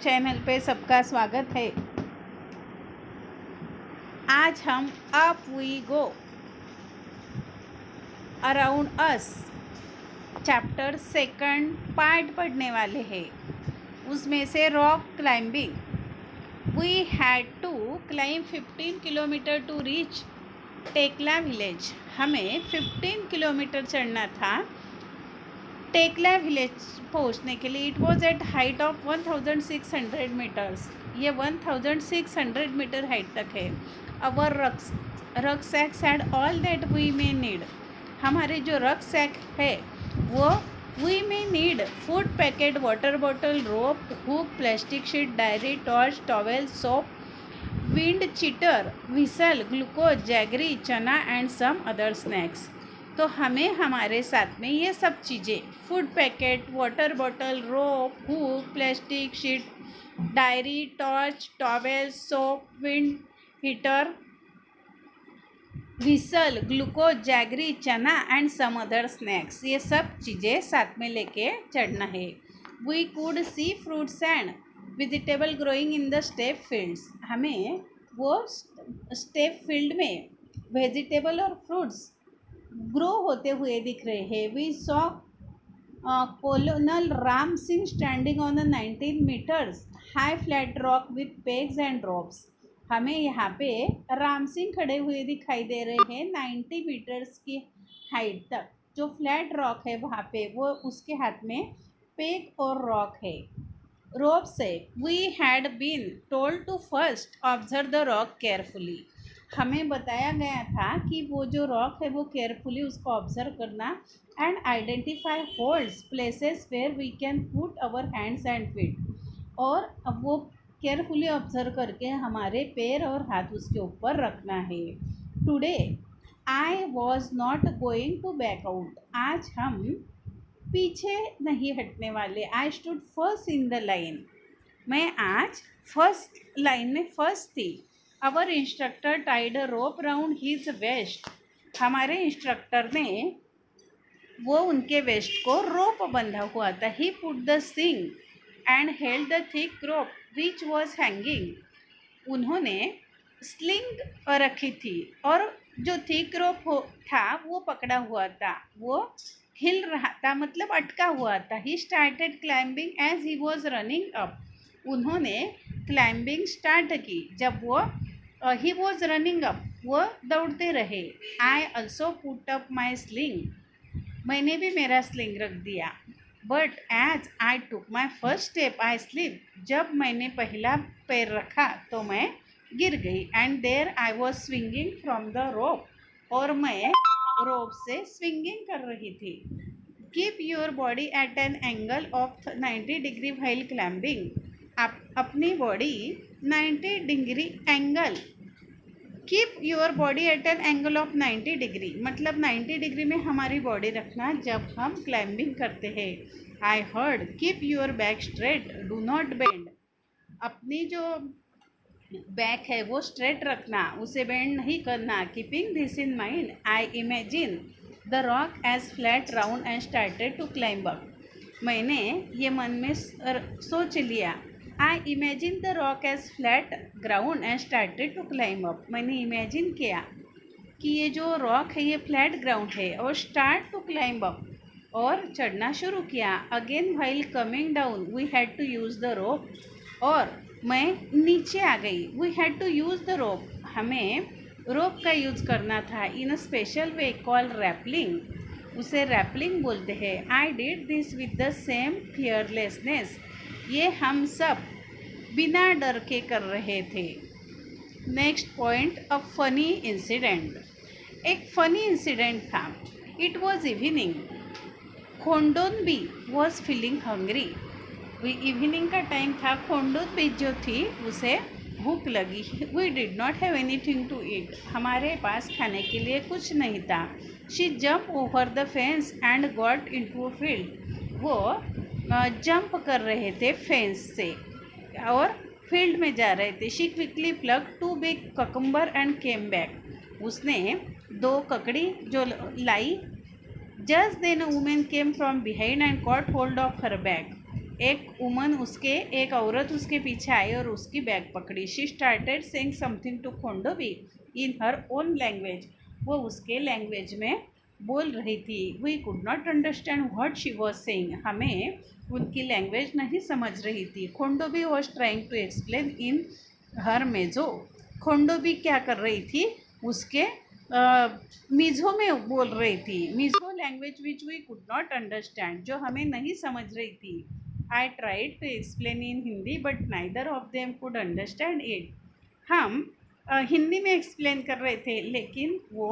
Channel पे सबका स्वागत है। आज हम up we go around us chapter 2 part पढ़ने वाले हैं। उसमें से rock climbing. We had to climb 15 kilometre to reach Tekla village. हमें 15 किलोमीटर चढ़ना था टेकला विलेज पहुंचने के लिए। It was at height of 1600 metres. ये 1600 मीटर हाइट तक है। Our rucksacks had all that we may need. हमारे जो रक्सैक है वो we may need food packet, water bottle, rope, hook, plastic sheet, diary, torch, towel, soap, wind cheater, whistle, glucose, jaggery, chana and some other snacks. तो हमें हमारे साथ में ये सब चीज़ें, food packet, water bottle, rope, hook, plastic sheet, diary, torch, towel, soap, wind heater, whistle, glucose, jaggery, chana and some other snacks, ये सब चीज़ें साथ में लेके चढ़ना है। We could see fruits and vegetable growing in the step fields. हमें वो स्टेप फील्ड में वेजिटेबल और फ्रूट्स ग्रो होते हुए दिख रहे हैं। We saw colonel Ram Singh standing on the 19 metres high flat rock with pegs and ropes. हमें यहाँ पे राम सिंह खड़े हुए दिखाई दे रहे हैं 90 मीटर्स की हाइट तक। जो फ्लैट रॉक है वहाँ पे वो उसके हाथ में पेग और रॉक है, रोप से। We had been told to first observe the rock carefully. हमें बताया गया था कि वो जो रॉक है वो केयरफुली उसको ऑब्जर्व करना and identify holds, places where we can put our hands and feet. और अब वो केयरफुली ऑब्जर्व करके हमारे पैर और हाथ उसके ऊपर रखना है। Today I was not going to back out. आज हम पीछे नहीं हटने वाले। I stood first in the line. मैं आज फर्स्ट लाइन में फर्स्ट थी। Our instructor tied a rope round his waist. हमारे इंस्ट्रक्टर ने वो उनके वेस्ट को रोप बंधा हुआ था। He put the sling and held the thick rope which was hanging. उन्होंने स्लिंग रखी थी और जो थिक रोप था वो पकड़ा हुआ था, वो हिल रहा था, मतलब अटका हुआ था। He started climbing as he was running up. उन्होंने क्लाइंबिंग स्टार्ट की जब वो ही वॉज रनिंग अप, वो दौड़ते रहे। I also put up my sling. मैंने भी मेरा स्लिंग रख दिया। But as I took my first step I slip. जब मैंने पहला पैर रखा तो मैं गिर गई। And there I was swinging from the rope. और मैं रोप से स्विंगिंग कर रही थी। Keep your body at an angle of 90 degree while climbing. आप अपनी body 90 degree angle, keep your body at an angle of 90 degree, मतलब 90 degree में हमारी बॉडी रखना जब हम क्लाइंबिंग करते हैं। I heard keep your back straight, do not bend. अपनी जो बैक है वो स्ट्रेट रखना, उसे बेंड नहीं करना। Keeping this in mind I imagine the rock as flat round and started to climb up. मैंने ये मन में सोच लिया। I imagine the rock as flat ground and started to climb up. मैंने इमेजिन किया कि ये जो रॉक है ये फ्लैट ग्राउंड है और स्टार्ट टू क्लाइंब अप, और चढ़ना शुरू किया। Again while coming down we had to use the rope. और मैं नीचे आ गई। We had to use the rope. हमें रोप का यूज़ करना था in a special way call rappelling. उसे रैपलिंग बोलते हैं। I did this with the same fearlessness. ये हम सब बिना डर के कर रहे थे। Next point, a funny incident. एक फनी इंसिडेंट था। It was evening. खोंडोनबी was feeling hungry. Evening का टाइम था। खोंडोनबी जो थी उसे भूख लगी। We did not have anything to eat. हमारे पास खाने के लिए कुछ नहीं था। She jump over the fence and got into a field. वो जंप कर रहे थे फेंस से और फील्ड में जा रहे थे। She quickly plucked 2 big cucumber and came back. उसने 2 ककड़ी जो लाई। Just then a women came from behind and caught hold of her bag. एक वुमन उसके एक औरत उसके पीछे आई और उसकी बैग पकड़ी. She started saying something to Khondonbi in her own language. वो उसके लैंग्वेज में बोल रही थी. We could not understand what she was saying. हमें उनकी लैंग्वेज नहीं समझ रही थी. Khondonbi was trying to explain in her मेजो. खोंडोबी क्या कर रही थी, उसके मिज़ो में बोल रही थी. Mizo language which we could not understand, जो हमें नहीं समझ रही थी. I tried to explain in Hindi but neither of them could understand it. हम हिंदी में एक्सप्लेन कर रहे थे लेकिन वो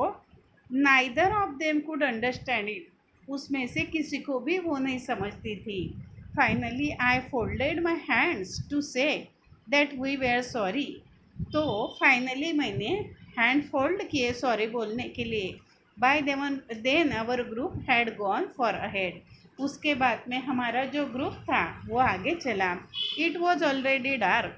neither of them could understand it, उसमें से किसी को भी वो नहीं समझती थी. Finally I folded my hands to say that we were sorry. तो फाइनली मैंने हैंड फोल्ड किए सॉरी बोलने के लिए. By then our group had gone far ahead. उसके बाद में हमारा जो ग्रुप था वो आगे चला. It was already dark.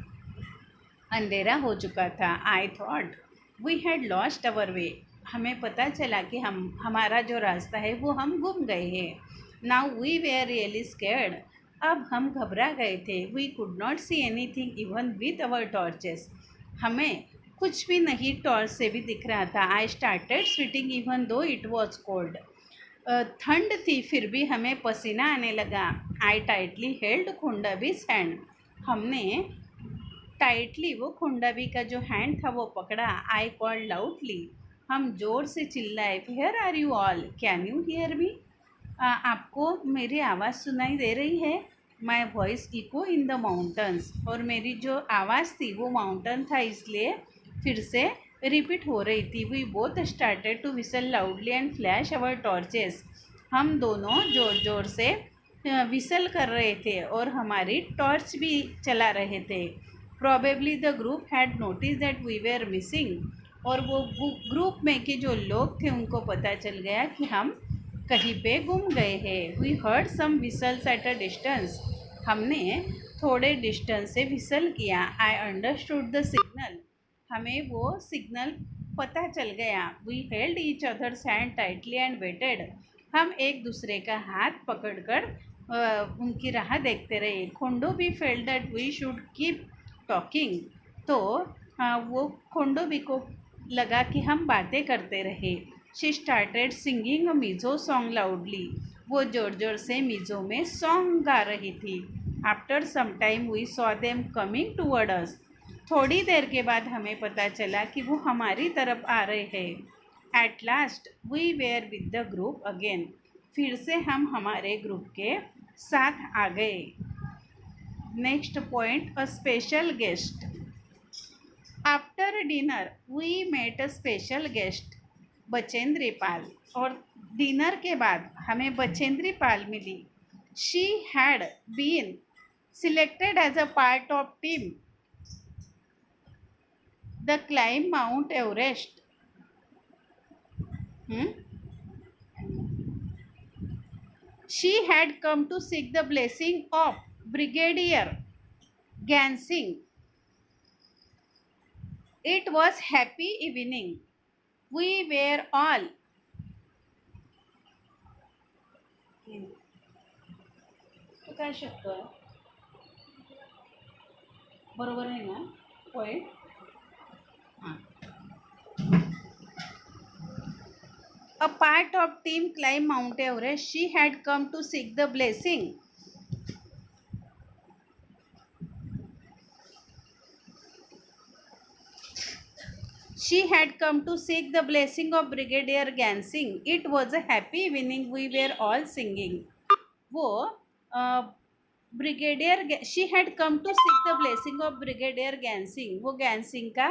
अंधेरा हो चुका था. I thought we had lost our way. हमें पता चला कि हमारा जो रास्ता है वो हम गुम गए हैं. Now we were really scared. अब हम घबरा गए थे. We could not see anything even with our torches. हमें कुछ भी नहीं टॉर्च से भी दिख रहा था. I started sweating even though it was cold. ठंड थी फिर भी हमें पसीना आने लगा. I tightly held Khondabi's hand. हमने टाइटली वो खोंडाबी का जो हैंड था वो पकड़ा. I called loudly. हम जोर से चिल्लाए. Where are you all, can you hear me. आपको मेरी आवाज़ सुनाई दे रही है. My voice echo in the mountains. और मेरी जो आवाज़ थी वो माउंटन था इसलिए फिर से रिपीट हो रही थी. We both started to whistle loudly and flash our torches. हम दोनों ज़ोर ज़ोर से विसल कर रहे थे और हमारी टॉर्च भी चला रहे थे. Probably the group had notice that we were missing. और वो ग्रुप में के जो लोग थे उनको पता चल गया कि हम कहीं पे गुम गए हैं. We heard some whistles at a distance. हमने थोड़े डिस्टेंस से विसल किया. I understood the signal. हमें वो सिग्नल पता चल गया. We held each others hand tightly and waited. हम एक दूसरे का हाथ पकड़कर उनकी राह देखते रहे. Khondonbi felt that we should keep talking. तो वो खोंडोबी को लगा कि हम बातें करते रहे. She started singing a Mizo song loudly. वो ज़ोर ज़ोर से मिज़ो में सॉन्ग गा रही थी. After some time we saw them coming toward us. थोड़ी देर के बाद हमें पता चला कि वो हमारी तरफ आ रहे हैं. At last we were with the group again. फिर से हम हमारे ग्रुप के साथ आ गए. Next point, a special guest. After dinner we met a special guest, Bachendri Pal. और डिनर के बाद हमें बचेंद्री पाल मिली. She had been selected as a part of team the climb Mount Everest. She had come to seek the blessing of brigadier Gyansingh. It was happy evening. We were all तो काय शब्द बरोबर आहे ना पॉइंट. हां. A part of team climb Mount Everest. She had come to seek the blessing. She had come to seek the blessing of Brigadier Gansing. It was a happy evening. We were all singing. वो brigadier she had come to seek the blessing of brigadier Gyansingh. वो गैंसिंग का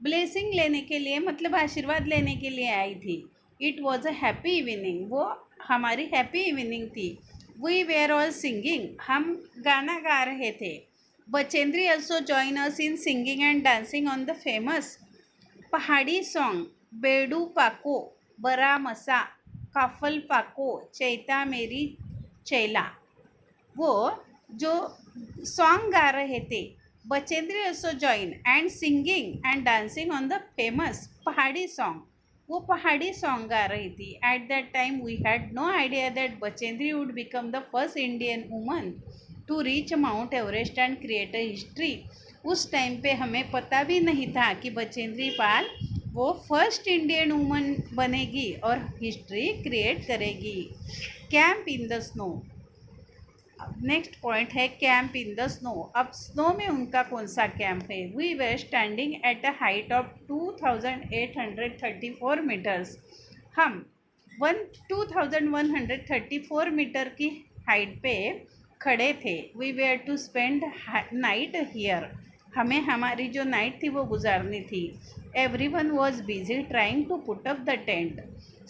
blessing लेने के लिए मतलब आशीर्वाद लेने के लिए आई थी. It was a happy evening. वो हमारी हैप्पी इवनिंग थी. We were all singing. हम गाना गा रहे थे. Bachendri also join us in singing and dancing on the famous Pahari song Bedu Pako, Bara मसा, काफल पाको, चैता मेरी चैला. वो जो सॉन्ग गा रहे थे, Bachendri also join and singing and dancing on the famous Pahari song. वो पहाड़ी सॉन्ग गा रही थी. At that time we had no idea that Bachendri would become the first Indian woman to reach Mount Everest and create a history. उस time पे हमें पता भी नहीं था कि बचेंद्री पाल वो फर्स्ट इंडियन वुमन बनेगी और हिस्ट्री क्रिएट करेगी। Camp in the snow. Next point है कैंप इन द स्नो। अब स्नो में उनका कौन सा कैंप है? We were standing at a height of 2834 metres. हम 2134 मीटर की हाइट पे खड़े थे। We were to spend night here. हमें हमारी जो नाइट थी वो गुजारनी थी। Everyone was busy trying to put up the tent.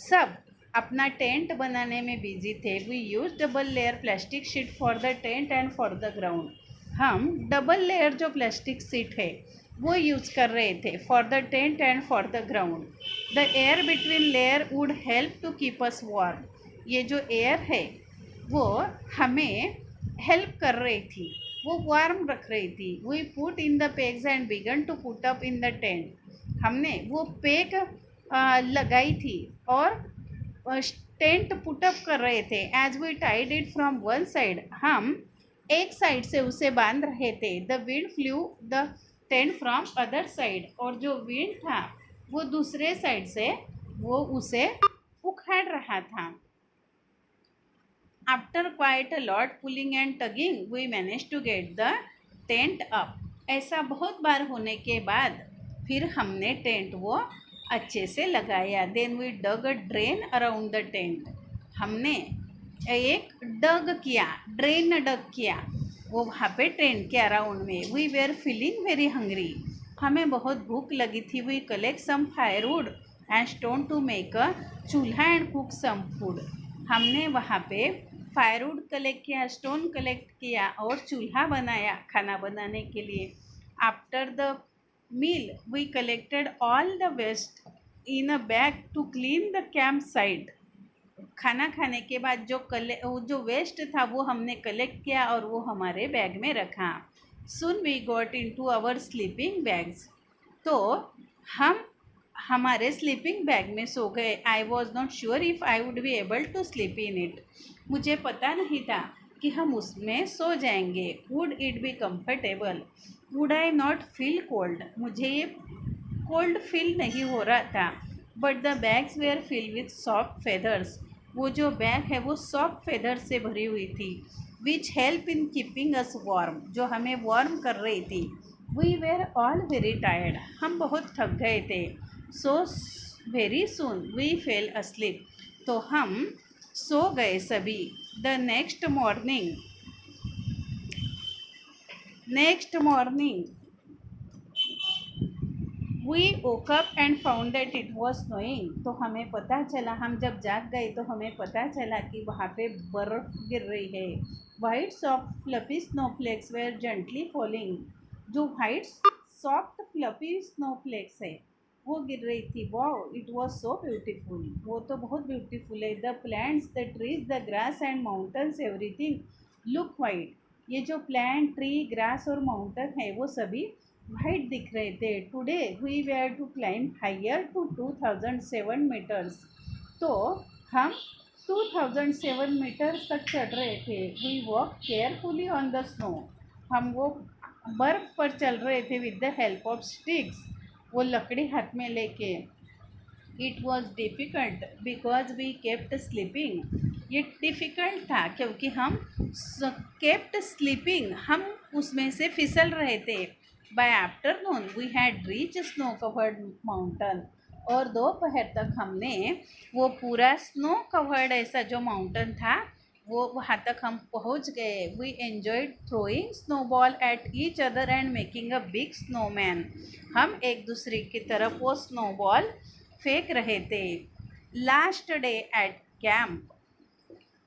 सब अपना टेंट बनाने में बिजी थे। We use double layer plastic sheet for the tent and for the ground. हम डबल लेयर जो प्लास्टिक शीट है वो यूज़ कर रहे थे for the tent and for the ground. The air between layer would help to keep us warm. ये जो air है वो हमें हेल्प कर रही थी, वो वार्म रख रही थी। We put in the pegs and began to put up in the tent. हमने वो पेग लगाई थी और टेंट पुटअप कर रहे थे। As we tied it from one side. हम एक साइड से उसे बांध रहे थे। The wind flew the tent from other side. और जो विंड था वो दूसरे साइड से वो उसे उखाड़ रहा था। After quite a lot pulling and tugging we manage to get the tent up. ऐसा बहुत बार होने के बाद फिर हमने टेंट वो अच्छे से लगाया। Then we dug a drain around the tent. हमने एक डग किया, ड्रेन डग किया वो वहाँ पे टेंट के अराउंड में। We were feeling very hungry. हमें बहुत भूख लगी थी। We collect some firewood and stone to make a chulha and cook some food. हमने वहाँ पे फायरवुड कलेक्ट किया, स्टोन कलेक्ट किया और चूल्हा बनाया खाना बनाने के लिए। After the meal we collected all the waste in a bag to clean the campsite। खाना खाने के बाद जो वेस्ट था वो हमने कलेक्ट किया और वो हमारे बैग में रखा। Soon we got into our sleeping bags। तो हम हमारे स्लीपिंग बैग में सो गए। I was not sure if I would be able to sleep in it. मुझे पता नहीं था कि हम उसमें सो जाएंगे। Would it be comfortable? Would I not feel cold? मुझे ये कोल्ड फील नहीं हो रहा था। But the bags were fill with soft feathers. वो जो बैग है वो सॉफ्ट फेदर से भरी हुई थी। Which help in keeping us warm. जो हमें वार्म कर रही थी। We were all very tired. हम बहुत थक गए थे। So very soon we fell asleep. तो हम सो गए सभी। The next morning we woke up and found that it was snowing। तो हमें पता चला, हम जब जाग गए तो हमें पता चला कि वहाँ पे बर्फ़ गिर रही है। White soft fluffy snowflakes were gently falling. जो वाइट सॉफ्ट फ्लफी स्नोफ्लेक्स है वो गिर रही थी। Wow it was so beautiful. वो तो बहुत ब्यूटीफुल है। The plants, the trees, the grass and mountains everything look white. ये जो प्लांट, ट्री, ग्रास और माउंटेन है वो सभी वाइट दिख रहे थे। Today we were to climb higher to 2007 metres. तो हम 2007 मीटर्स तक चढ़ रहे थे। We walk carefully on the snow. हम वो बर्फ़ पर चल रहे थे with the help of sticks. वो लकड़ी हाथ में लेके। It was difficult because we kept slipping. ये डिफ़िकल्ट था क्योंकि हम केप्ट स्लीपिंग, हम उसमें से फिसल रहे थे। By afternoon we had reach snow covered mountain. और दोपहर तक हमने वो पूरा स्नो कवर्ड ऐसा जो माउंटेन था वो वहाँ तक हम पहुँच गए। We enjoyed throwing snowball at each other and making a big snowman. हम एक दूसरे की तरफ वो स्नोबॉल फेंक रहे थे। Last day at camp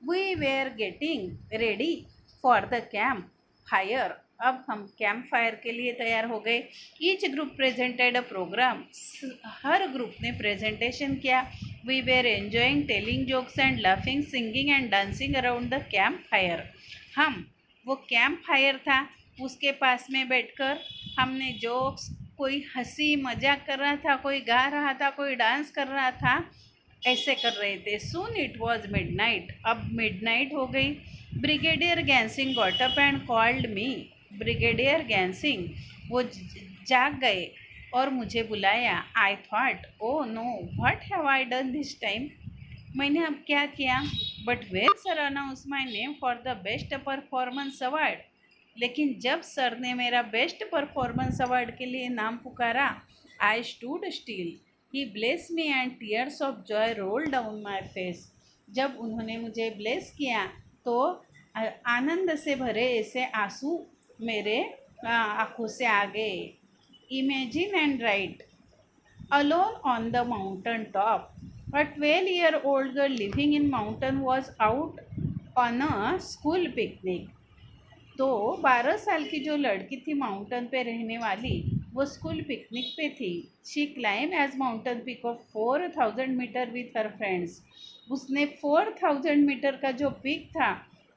we were getting ready for the camp fire. अब हम कैंप फायर के लिए तैयार हो गए। Each group presented a programme. हर ग्रुप ने प्रेजेंटेशन किया। We were enjoying telling jokes and laughing, singing and dancing around the camp fire. हम वो कैंप फायर था उसके पास में बैठकर हमने जोक्स, कोई हंसी मजाक कर रहा था, कोई गा रहा था, कोई डांस कर रहा था, ऐसे कर रहे थे। Soon it was midnight. अब मिडनाइट हो गई। Brigadier Gyansingh got up and called me. Brigadier Gyansingh वो जाग गए और मुझे बुलाया। I thought, oh no, what have I done this time. मैंने अब क्या किया। But where sir announce my name for the best performance award. लेकिन जब सर ने मेरा बेस्ट परफॉर्मेंस अवार्ड के लिए नाम पुकारा, I stood still. He bless me and tears of Joy roll down my face. जब उन्होंने मुझे ब्लेस किया तो आनंद से भरे ऐसे आंसू मेरे आँखों से आ गए। Imagine and right, alone on the mountain top. A 12-year-old girl living in mountain was out on a school picnic. तो 12 साल की जो लड़की थी माउंटेन पे रहने वाली, वो स्कूल पिकनिक पे थी। She climb as mountain peak of 4000 metre with her friends. उसने 4000 मीटर का जो पिक था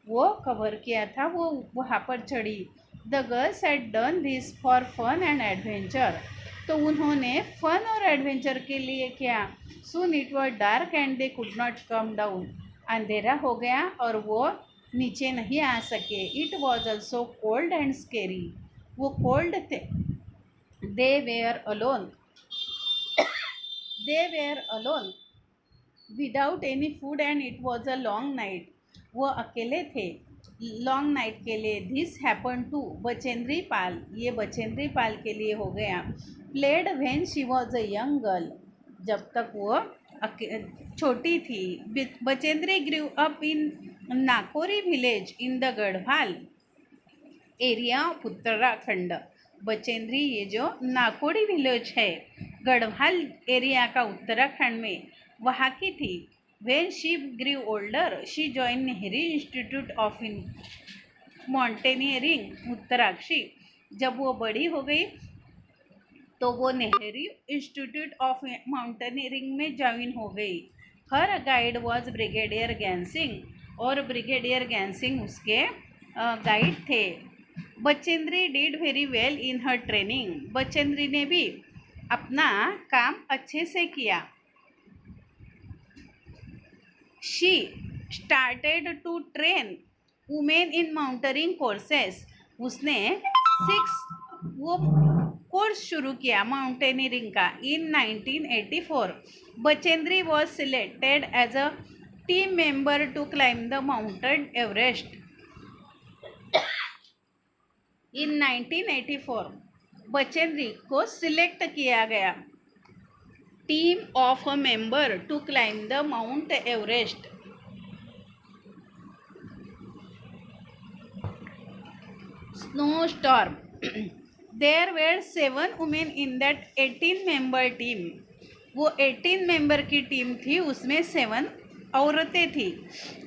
वो कवर किया था, वो वहाँ पर चढ़ी। The girls had done this for fun and adventure. तो उन्होंने फन और एडवेंचर के लिए किया। Soon it was dark and they could not come down. अंधेरा हो गया और वो नीचे नहीं आ सके। It was also cold and scary. वो कोल्ड थे। They were alone. They were alone without any food and it was a long night. वो अकेले थे लॉन्ग नाइट के लिए। This happen to Bachendri Pal. ये बचेंद्री पाल के लिए हो गया। Played when she was a young girl. जब तक वो छोटी थी। Bachendri grew up in Nakori village in the Garhwal area of Uttarakhand. Bachendri ये जो नाकोरी विलेज है गढ़वाल एरिया का उत्तराखंड में, वहाँ की थी। When she grew older she join Nehru Institute of Mountaineering Uttarkashi. जब वो बड़ी हो गई तो वो नेहरू इंस्टीट्यूट ऑफ माउंटेनियरिंग में ज्वाइन हो गई। Her guide was brigadier Gyansingh. और ब्रिगेडियर गैंसिंग उसके गाइड थे। Bachendri did very well in her training. Bachendri ने भी अपना काम अच्छे से किया। She started to train women in mountaineering courses. उसने 6 वो कोर्स शुरू किया माउंटेनियरिंग का। In 1984 Bachendri was selected as a team member to climb the mountain Everest. In 1984 Bachendri को सिलेक्ट किया गया team of a member to climb the Mount Everest. Snowstorm. There were 7 women in that 18-member team. वो 18 member की team थी, उसमें 7 औरतें थी।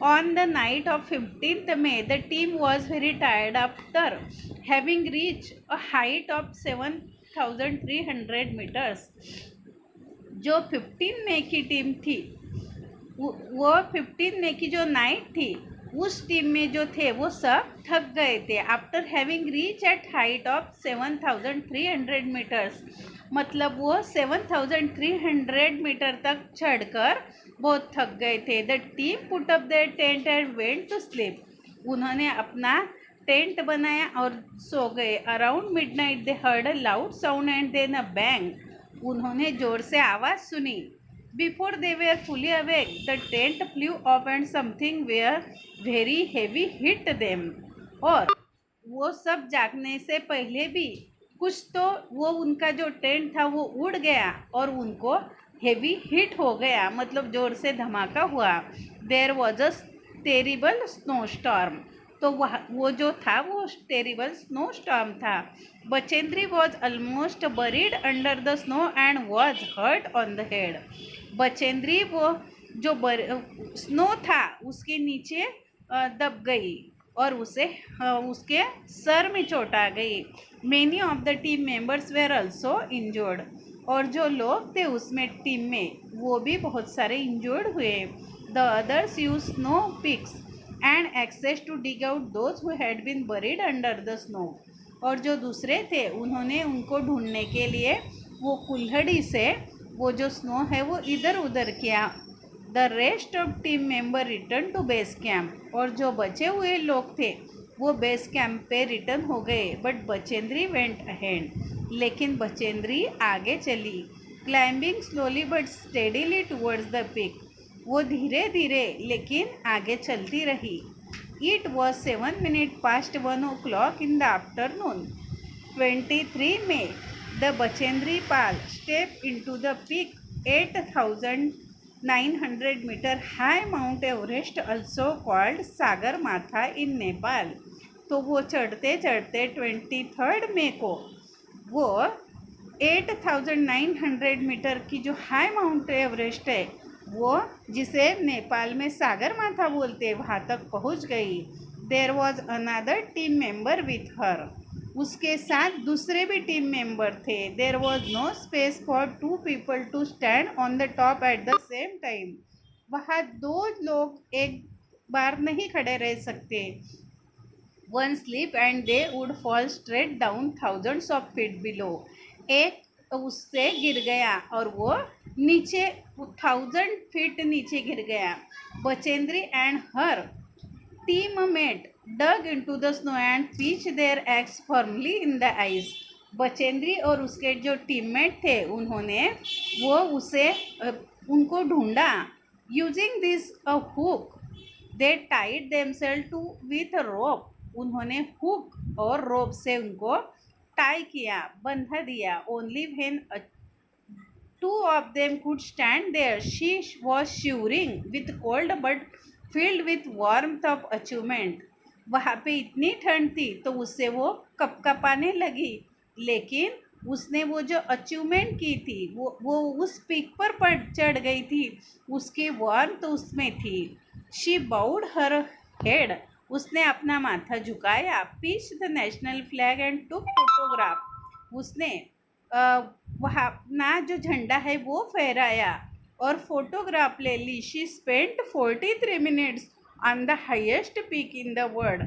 On the night of 15th May the team was very tired after having reach a height of 7300 metres. जो 15 मई की team थी वो 15 मई की जो नाइट थी उस टीम में जो थे वो सब थक गए थे। After having reach at height of 7300 metres, मतलब वो 7300 मीटर तक चढ़कर बहुत थक गए थे। The team put up their tent and went to sleep. उन्होंने अपना टेंट बनाया और सो गए। Around midnight they heard a loud sound and then a bang. उन्होंने जोर से आवाज़ सुनी। Before they were fully awake the tent flew off and something were very heavy hit them. और वो सब जागने से पहले भी कुछ तो वो उनका जो टेंट था वो उड़ गया और उनको हेवी हिट हो गया, मतलब ज़ोर से धमाका हुआ। There was a terrible snow storm. तो वो जो था वो टेरिबल स्नो स्टॉर्म था। Bachendri was almost buried under the snow and was hurt on the head. Bachendri वो जो स्नो था उसके नीचे दब गई और उसके सर में चोट आ गई। Many of the team members were also injured. और जो लोग थे उसमें टीम में वो भी बहुत सारे इंजर्ड हुए। The others use snow picks and axes to dig out those who had been buried under the snow. और जो दूसरे थे उन्होंने उनको ढूंढने के लिए वो कुल्हड़ी से वो जो स्नो है वो इधर उधर किया the rest of team member return to base camp, और जो बचे हुए लोग थे वो बेस कैंप पे रिटर्न हो गए। बट बचेंद्री वेंट अहेड, लेकिन बचेंद्री आगे चली। Climbing slowly but steadily towards the peak, वो धीरे धीरे लेकिन आगे चलती रही। It was 7 minutes past 1 o'clock in the afternoon. 23 May, the Bachendri Pal stepped into the peak 8,900 meter high Mount Everest, also called Sagarmatha in Nepal. तो वो चढ़ते चढ़ते 23 मई को वो 8,900 मीटर की जो हाई माउंट एवरेस्ट है, वो जिसे नेपाल में सागर माथा बोलते हैं, वहाँ तक पहुँच गई। There was another team member with her, उसके साथ दूसरे भी टीम मेंबर थे। There was no space for 2 people to stand on the top at the same time, वहाँ 2 लोग एक बार नहीं खड़े रह सकते। One slip and they would fall straight down thousands of feet below, एक उससे गिर गया और वो नीचे 1000 फीट नीचे गिर गया। Bachendri and her teammate dug into the snow and pitched their axe firmly in the ice. Bachendri और उसके जो टीममेट थे उन्होंने वो उनको ढूंढा। Using this a hook they tied themselves to with rope, उन्होंने हुक और रोप से उनको टाई किया, बंधा दिया। Only when 2 of them could stand there, she was shivering with cold but filled with warmth of achievement. वहाँ पे इतनी ठंड थी तो उससे वो कपकपाने लगी, लेकिन उसने वो जो अचीवमेंट की थी वो उस पीक पर चढ़ गई थी, उसकी वार्मथ तो उसमें थी। शी बाउड हर हेड, उसने अपना माथा झुकाया। Pitch the national flag and took photograph, उसने वहाँ अपना जो झंडा है वो फहराया और फोटोग्राफ ले ली। She spent 43 minutes on the highest peak in the world,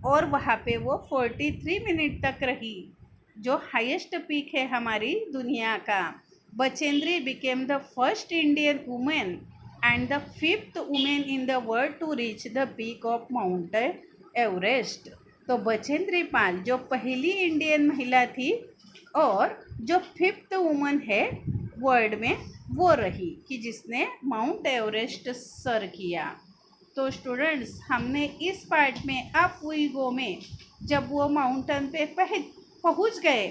और वहाँ पे वो 43 मिनट तक रही, जो हाईएस्ट पीक है हमारी दुनिया का। Bachendri became the first Indian women and the 5th women in the world to reach the peak of Mount Everest. तो बचेंद्री पाल जो पहली इंडियन महिला थी और जो 5th वुमन है वर्ल्ड में वो रही कि जिसने माउंट एवरेस्ट सर किया। तो स्टूडेंट्स, हमने इस पार्ट में अप वी गो में जब वो माउंटेन पे पहुंच गए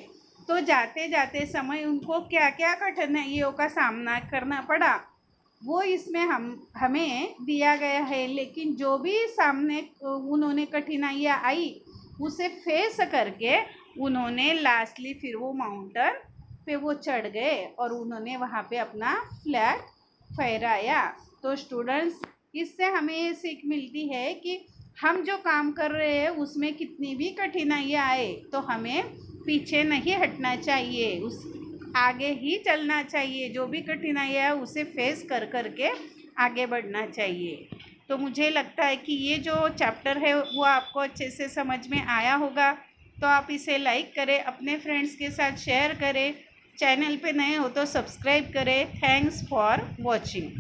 तो जाते जाते समय उनको क्या क्या कठिनाइयों का सामना करना पड़ा वो इसमें हमें दिया गया है। लेकिन जो भी सामने उन्होंने कठिनाइयाँ आई उसे फेस करके उन्होंने लास्टली फिर वो माउंटेन पे वो चढ़ गए और उन्होंने वहाँ पे अपना फ्लैग फहराया। तो स्टूडेंट्स, इससे हमें ये सीख मिलती है कि हम जो काम कर रहे हैं उसमें कितनी भी कठिनाइयाँ आए तो हमें पीछे नहीं हटना चाहिए, उस आगे ही चलना चाहिए। जो भी कठिनाइयाँ है उसे फेस कर के आगे बढ़ना चाहिए। तो मुझे लगता है कि ये जो चैप्टर है वो आपको अच्छे से समझ में आया होगा। तो आप इसे लाइक करें, अपने फ्रेंड्स के साथ शेयर करें, चैनल पे नए हो तो सब्सक्राइब करें। Thanks for watching.